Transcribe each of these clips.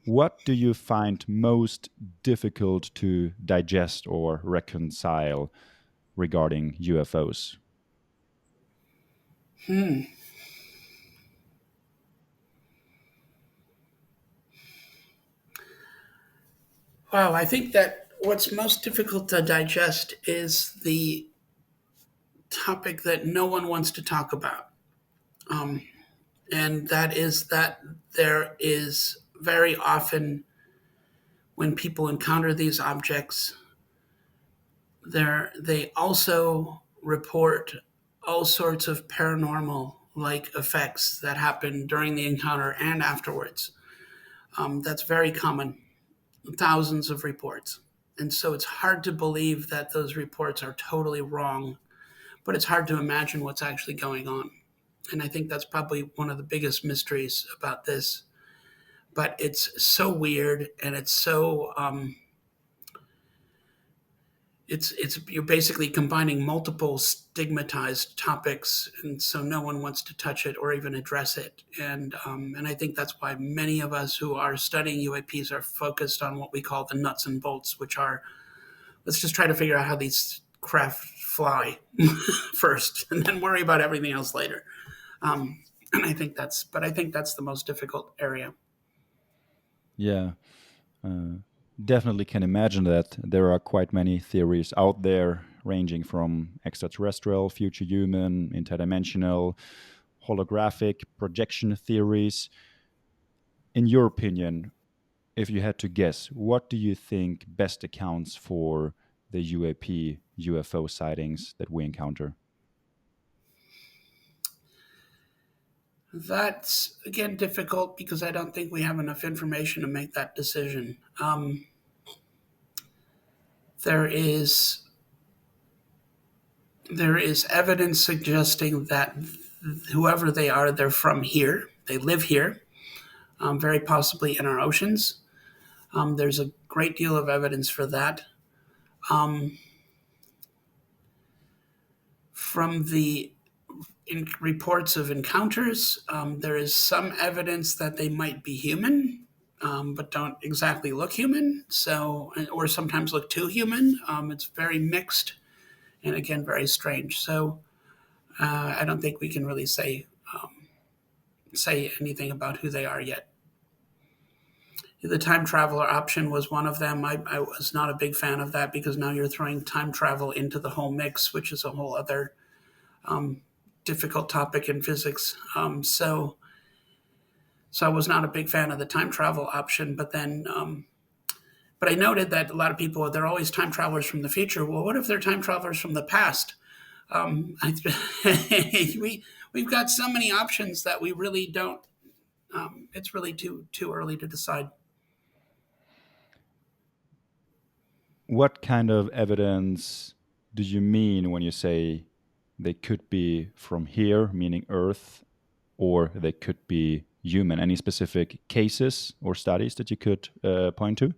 What do you find most difficult to digest or reconcile regarding UFOs? Hmm. Wow, I think that what's most difficult to digest is the topic that no one wants to talk about. Um, and that is that there is very often, when people encounter these objects, they also report all sorts of paranormal like effects that happen during the encounter and afterwards. That's very common, thousands of reports. And so it's hard to believe that those reports are totally wrong, but it's hard to imagine what's actually going on. And I think that's probably one of the biggest mysteries about this. But it's so weird, and it's you're basically combining multiple stigmatized topics, and so no one wants to touch it or even address it. And I think that's why many of us who are studying UAPs are focused on what we call the nuts and bolts, which are, let's just try to figure out how these craft fly first, and then worry about everything else later. And I think that's the most difficult area. Yeah, uh, definitely can imagine that there are quite many theories out there, ranging from extraterrestrial, future human, interdimensional, holographic, projection theories. In your opinion, if you had to guess, what do you think best accounts for the UAP UFO sightings that we encounter? That's again difficult because I don't think we have enough information to make that decision. There is there is evidence suggesting that whoever they are, they're from here. They live here, very possibly in our oceans. There's a great deal of evidence for that. Um, from the reports of encounters, there is some evidence that they might be human, but don't exactly look human. So, or sometimes look too human. It's very mixed and again very strange. So, I don't think we can really say anything about who they are yet. The time traveler option was one of them. I was not a big fan of that because now you're throwing time travel into the whole mix, which is a whole other difficult topic in physics. So I was not a big fan of the time travel option. But I noted that a lot of people, they're always time travelers from the future. Well, what if they're time travelers from the past? I, we've got so many options that we really don't. It's really too early to decide. What kind of evidence do you mean when you say they could be from here, meaning Earth, or they could be human? Any specific cases or studies that you could point to?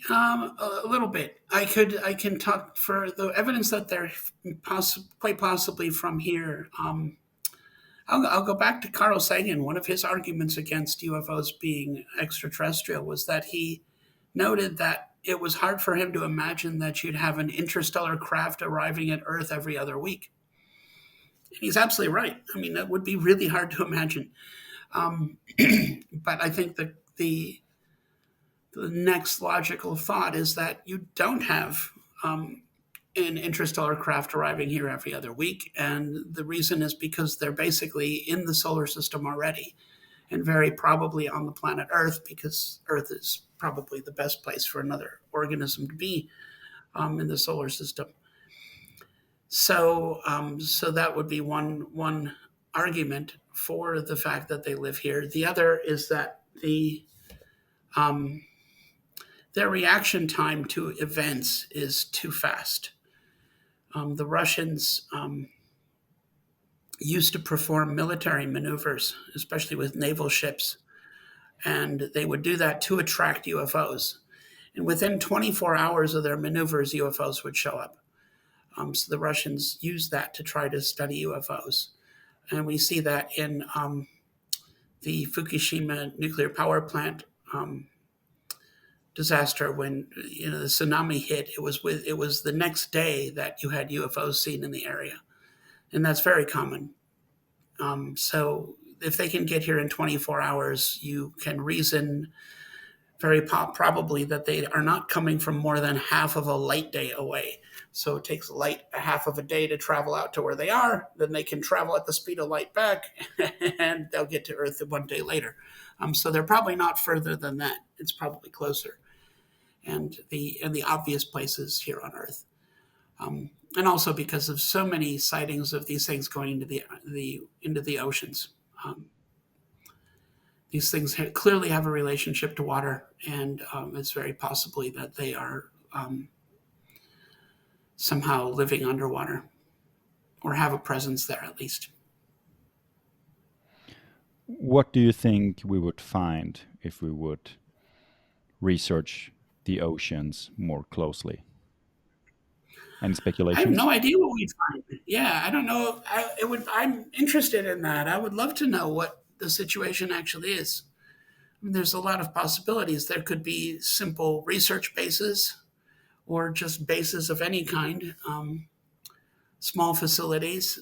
A little bit. I can talk for the evidence that they're quite possibly from here. I'll go back to Carl Sagan. One of his arguments against UFOs being extraterrestrial was that he noted that it was hard for him to imagine that you'd have an interstellar craft arriving at Earth every other week. And he's absolutely right. I mean, that would be really hard to imagine. Um, but I think that the next logical thought is that you don't have an interstellar craft arriving here every other week. And the reason is because they're basically in the solar system already and very probably on the planet Earth because Earth is probably the best place for another organism to be in the solar system. So that would be one argument for the fact that they live here. The other is that um, their reaction time to events is too fast. The Russians used to perform military maneuvers, especially with naval ships, and they would do that to attract UFOs. And within 24 hours of their maneuvers, UFOs would show up. So the Russians used that to try to study UFOs. And we see that in the Fukushima nuclear power plant disaster, when the tsunami hit, it was the next day that you had UFOs seen in the area, and that's very common. So if they can get here in 24 hours, you can reason very probably that they are not coming from more than half of a light day away. So it takes light a half of a day to travel out to where they are. Then they can travel at the speed of light back, and they'll get to Earth 1 day later. So they're probably not further than that. It's probably closer, and the obvious places here on Earth. And also because of so many sightings of these things going into the oceans. These things clearly have a relationship to water, and it's very possibly that they are somehow living underwater or have a presence there at least. What do you think we would find if we would research the oceans more closely? Any I have speculations? no idea what we'd find. Yeah, I don't know. I'm interested in that. I would love to know what the situation actually is. I mean, there's a lot of possibilities. There could be simple research bases, or just bases of any kind, small facilities.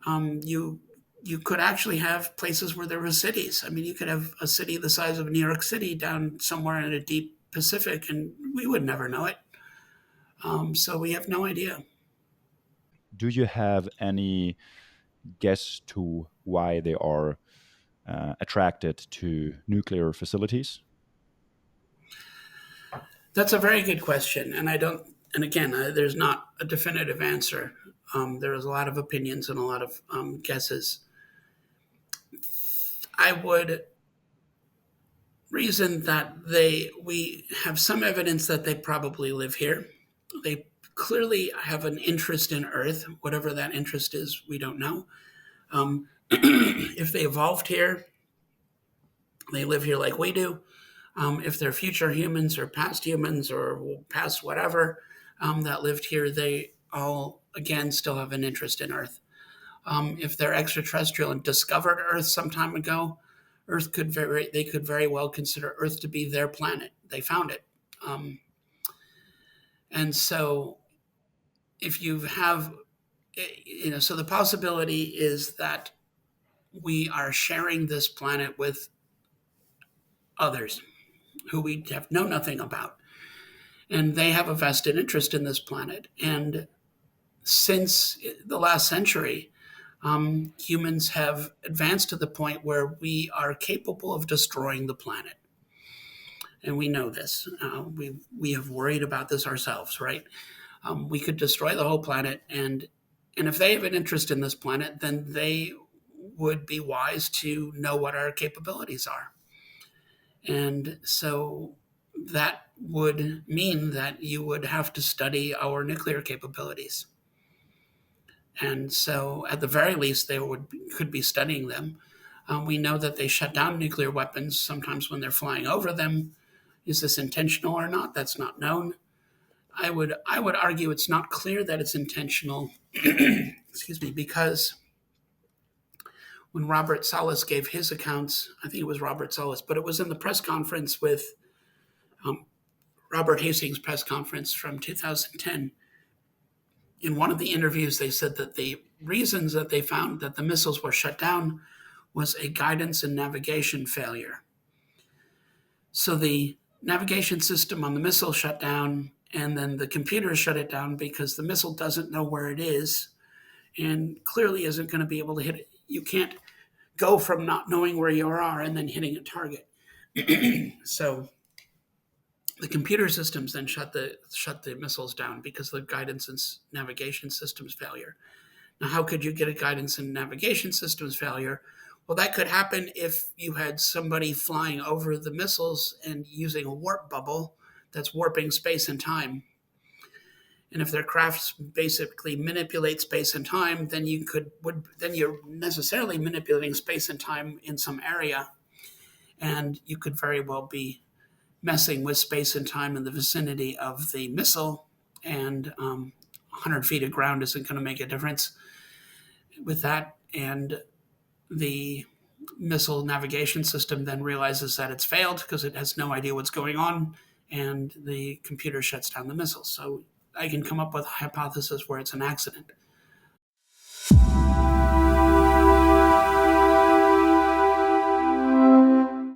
You could actually have places where there were cities. I mean, you could have a city the size of New York City down somewhere in a deep Pacific, and we would never know it. So we have no idea. Do you have any guess to why they are attracted to nuclear facilities? That's a very good question, and I don't. And again, there's not a definitive answer. There is a lot of opinions and a lot of guesses. I would reason that we have some evidence that they probably live here. They clearly have an interest in Earth, whatever that interest is, we don't know. If they evolved here, they live here like we do. If they're future humans or past humans or past whatever that lived here, they all, again, still have an interest in Earth. If they're extraterrestrial and discovered Earth some time ago, they could very well consider Earth to be their planet. They found it. And so if you have, so the possibility is that we are sharing this planet with others who we know nothing about. And they have a vested interest in this planet. And since the last century, humans have advanced to the point where we are capable of destroying the planet. And we know this. We have worried about this ourselves, right? We could destroy the whole planet, and if they have an interest in this planet, then they would be wise to know what our capabilities are. And so that would mean that you would have to study our nuclear capabilities. And so, at the very least, could be studying them. We know that they shut down nuclear weapons sometimes when they're flying over them. Is this intentional or not? That's not known. I would argue it's not clear that it's intentional. Excuse me, because when Robert Salas gave his accounts, I think it was Robert Salas, but it was in the press conference with Robert Hastings' press conference from 2010. In one of the interviews, they said that the reasons that they found that the missiles were shut down was a guidance and navigation failure. So the navigation system on the missile shut down, and then the computer shut it down because the missile doesn't know where it is and clearly isn't going to be able to hit it. You can't go from not knowing where you are and then hitting a target. So the computer systems then shut the missiles down because of the guidance and navigation systems failure. Now, how could you get a guidance and navigation systems failure? Well, that could happen if you had somebody flying over the missiles and using a warp bubble that's warping space and time. And if their crafts basically manipulate space and time, then you're necessarily manipulating space and time in some area, and you could very well be messing with space and time in the vicinity of the missile, and 100 feet of ground isn't going to make a difference with that. And the missile navigation system then realizes that it's failed because it has no idea what's going on, and the computer shuts down the missile. So I can come up with a hypothesis where it's an accident.